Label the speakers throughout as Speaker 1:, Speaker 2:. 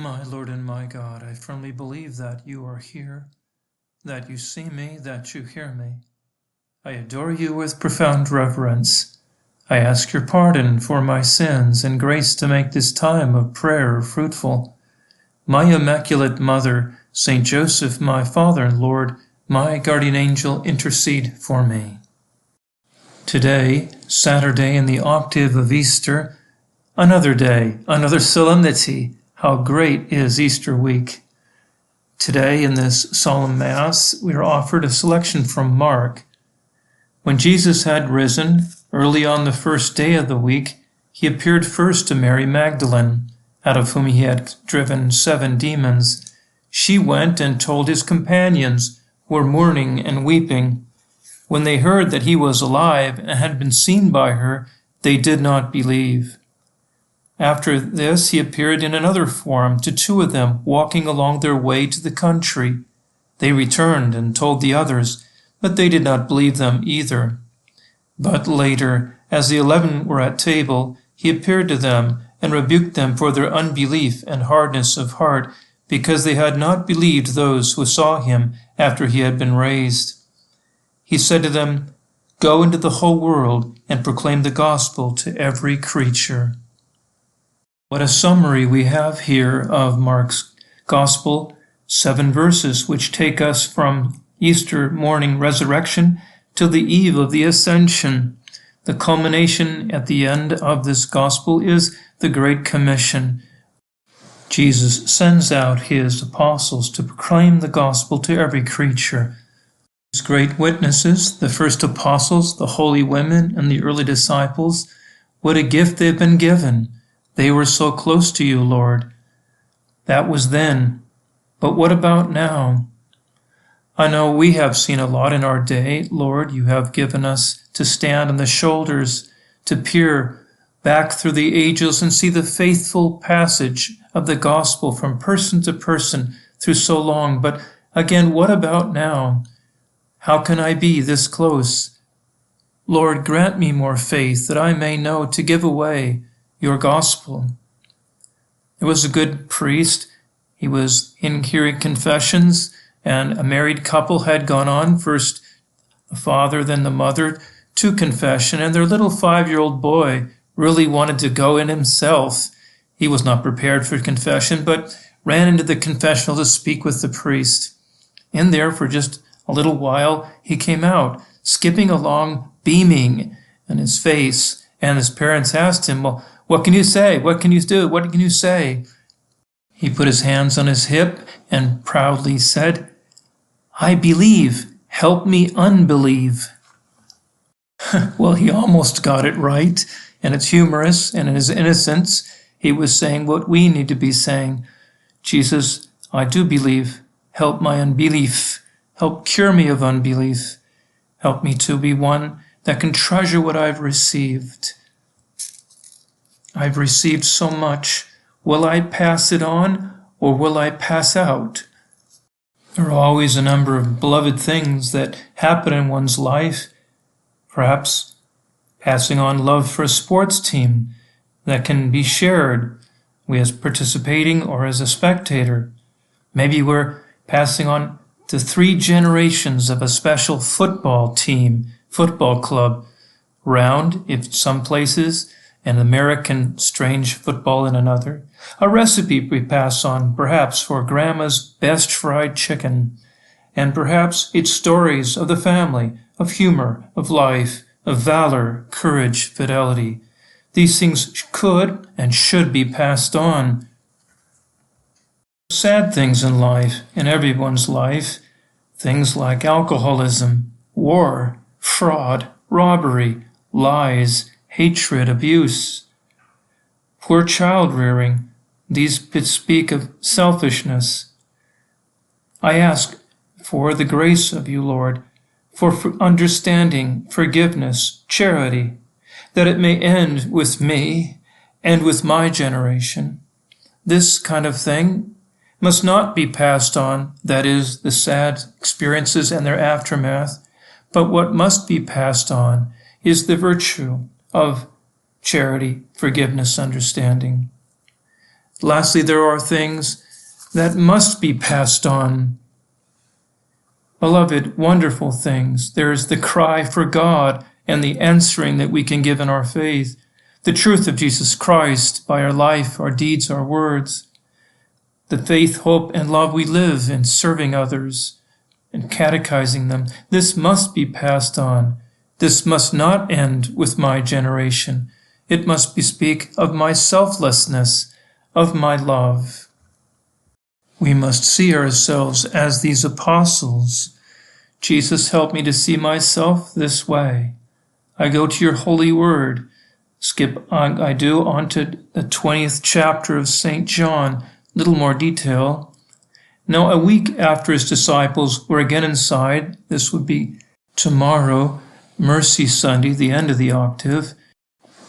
Speaker 1: My Lord and my God, I firmly believe that you are here, that you see me, that you hear me. I adore you with profound reverence. I ask your pardon for my sins and grace to make this time of prayer fruitful. My Immaculate Mother, Saint Joseph, my Father and Lord, my guardian angel, intercede for me. Today, Saturday in the octave of Easter, another day, another solemnity. How great is Easter week! Today, in this solemn Mass, we are offered a selection from Mark. When Jesus had risen, early on the first day of the week, he appeared first to Mary Magdalene, out of whom he had driven 7 demons. She went and told his companions, who were mourning and weeping. When they heard that he was alive and had been seen by her, they did not believe. After this, he appeared in another form to 2 of them walking along their way to the country. They returned and told the others, but they did not believe them either. But later, as the 11 were at table, he appeared to them and rebuked them for their unbelief and hardness of heart, because they had not believed those who saw him after he had been raised. He said to them, "Go into the whole world and proclaim the gospel to every creature." What a summary we have here of Mark's Gospel, 7 verses which take us from Easter morning resurrection till the eve of the Ascension. The culmination at the end of this Gospel is the Great Commission. Jesus sends out his apostles to proclaim the gospel to every creature. These great witnesses, the first apostles, the holy women, and the early disciples, what a gift they've been given. They were so close to you, Lord. That was then. But what about now? I know we have seen a lot in our day. Lord, you have given us to stand on the shoulders, to peer back through the ages and see the faithful passage of the gospel from person to person through so long. But again, what about now? How can I be this close? Lord, grant me more faith that I may know to give away your gospel. There was a good priest. He was in hearing confessions, and a married couple had gone on, first the father, then the mother, to confession, and their little 5-year-old boy really wanted to go in himself. He was not prepared for confession, but ran into the confessional to speak with the priest. In there for just a little while, he came out, skipping along, beaming in his face, and his parents asked him, "Well, what can you say? What can you do? What can you say?" He put his hands on his hip and proudly said, "I believe. Help me unbelieve." Well, he almost got it right, and it's humorous, and in his innocence, he was saying what we need to be saying. Jesus, I do believe. Help my unbelief. Help cure me of unbelief. Help me to be one that can treasure what I've received. I've received so much. Will I pass it on, or will I pass out? There are always a number of beloved things that happen in one's life. Perhaps passing on love for a sports team that can be shared, we as participating or as a spectator. Maybe we're passing on to 3 generations of a special football team, football club, round, if some places, and American strange football in another. A recipe we pass on, perhaps, for Grandma's best fried chicken. And perhaps it's stories of the family, of humor, of life, of valor, courage, fidelity. These things could and should be passed on. Sad things in life, in everyone's life, things like alcoholism, war, fraud, robbery, lies, hatred, abuse, poor child rearing. These speak of selfishness. I ask for the grace of you, Lord, for understanding, forgiveness, charity, that it may end with me and with my generation. This kind of thing must not be passed on, that is, the sad experiences and their aftermath, but what must be passed on is the virtue of charity, forgiveness, understanding. Lastly, there are things that must be passed on. Beloved, wonderful things. There is the cry for God and the answering that we can give in our faith, the truth of Jesus Christ by our life, our deeds, our words, the faith, hope, and love we live in serving others and catechizing them. This must be passed on. This must not end with my generation. It must speak of my selflessness, of my love. We must see ourselves as these apostles. Jesus, help me to see myself this way. I go to your holy word. I do onto the 20th chapter of St. John, little more detail. Now, a week after his disciples were again inside, this would be tomorrow, Mercy Sunday, the end of the octave,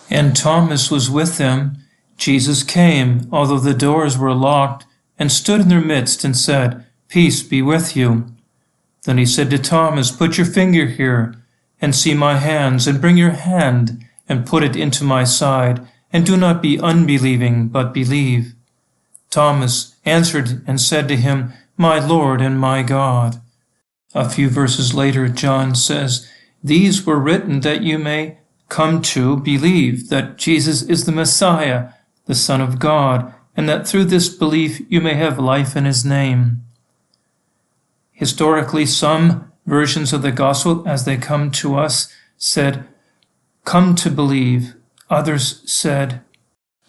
Speaker 1: and Thomas was with them, Jesus came, although the doors were locked, and stood in their midst and said, "Peace be with you." Then he said to Thomas, "Put your finger here, and see my hands, and bring your hand, and put it into my side, and do not be unbelieving, but believe." Thomas answered and said to him, "My Lord and my God." A few verses later, John says, "These were written that you may come to believe that Jesus is the Messiah, the Son of God, and that through this belief you may have life in his name." Historically, some versions of the gospel, as they come to us, said, "Come to believe." Others said,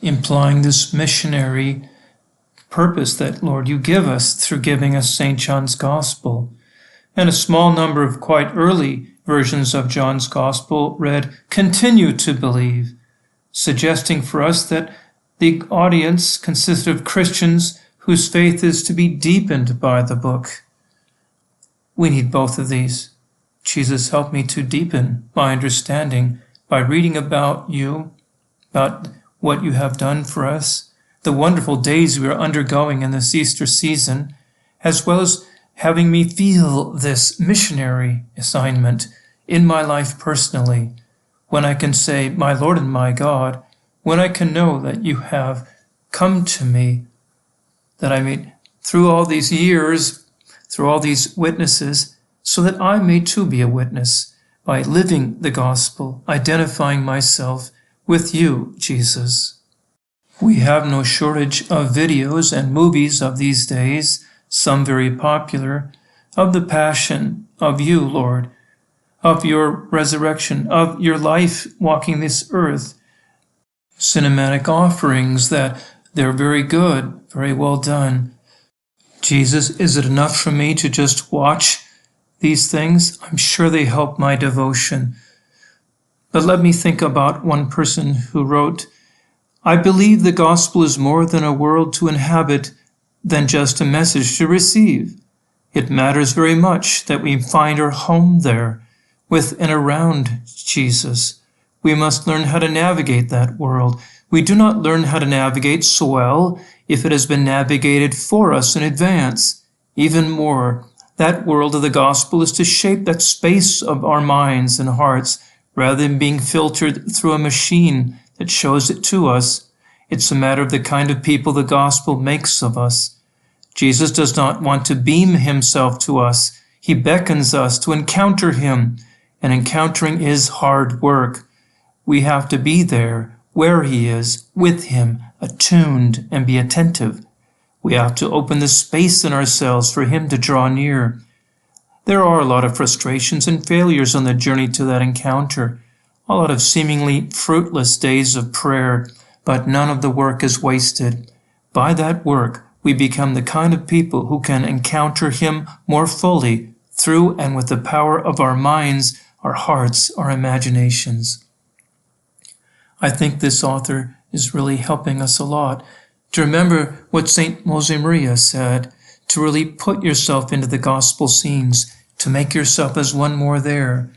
Speaker 1: implying this missionary purpose that, Lord, you give us through giving us St. John's Gospel. And a small number of quite early versions of John's Gospel read, "Continue to believe," suggesting for us that the audience consisted of Christians whose faith is to be deepened by the book. We need both of these. Jesus, help me to deepen my understanding by reading about you, about what you have done for us, the wonderful days we are undergoing in this Easter season, as well as having me feel this missionary assignment in my life personally, when I can say, "My Lord and my God," when I can know that you have come to me, that I may, through all these years, through all these witnesses, so that I may too be a witness by living the gospel, identifying myself with you, Jesus. We have no shortage of videos and movies of these days, some very popular, of the passion of you, Lord, of your resurrection, of your life walking this earth. Cinematic offerings that they're very good, very well done. Jesus, is it enough for me to just watch these things? I'm sure they help my devotion. But let me think about one person who wrote, "I believe the gospel is more than a world to inhabit, than just a message to receive. It matters very much that we find our home there, with and around Jesus. We must learn how to navigate that world. We do not learn how to navigate so well if it has been navigated for us in advance. Even more, that world of the gospel is to shape that space of our minds and hearts, rather than being filtered through a machine that shows it to us. It's a matter of the kind of people the gospel makes of us. Jesus does not want to beam himself to us. He beckons us to encounter him, and encountering is hard work. We have to be there, where he is, with him, attuned and be attentive. We have to open the space in ourselves for him to draw near. There are a lot of frustrations and failures on the journey to that encounter, a lot of seemingly fruitless days of prayer, but none of the work is wasted. By that work, we become the kind of people who can encounter him more fully through and with the power of our minds, our hearts, our imaginations. I think this author is really helping us a lot to remember what St. Josemaria said, to really put yourself into the gospel scenes, to make yourself as one more there.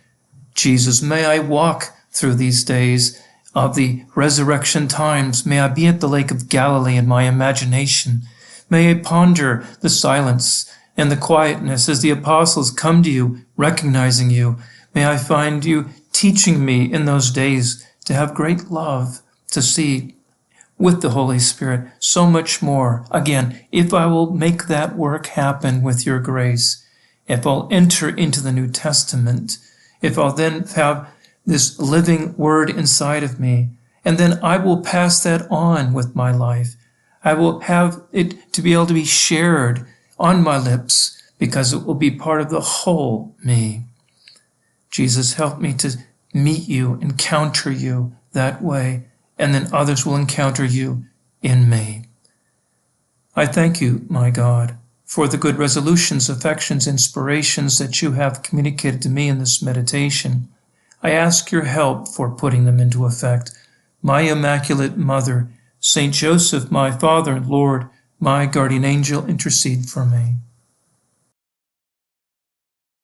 Speaker 1: Jesus, may I walk through these days of the resurrection times. May I be at the Lake of Galilee in my imagination. May I ponder the silence and the quietness as the apostles come to you, recognizing you. May I find you teaching me in those days to have great love, to see with the Holy Spirit, so much more. Again, if I will make that work happen with your grace, if I'll enter into the New Testament, if I'll then have this living word inside of me, and then I will pass that on with my life. I will have it to be able to be shared on my lips because it will be part of the whole me. Jesus, help me to meet you, encounter you that way, and then others will encounter you in me. I thank you, my God, for the good resolutions, affections, inspirations that you have communicated to me in this meditation. I ask your help for putting them into effect. My Immaculate Mother, Saint Joseph, my Father and Lord, my guardian angel, intercede for me.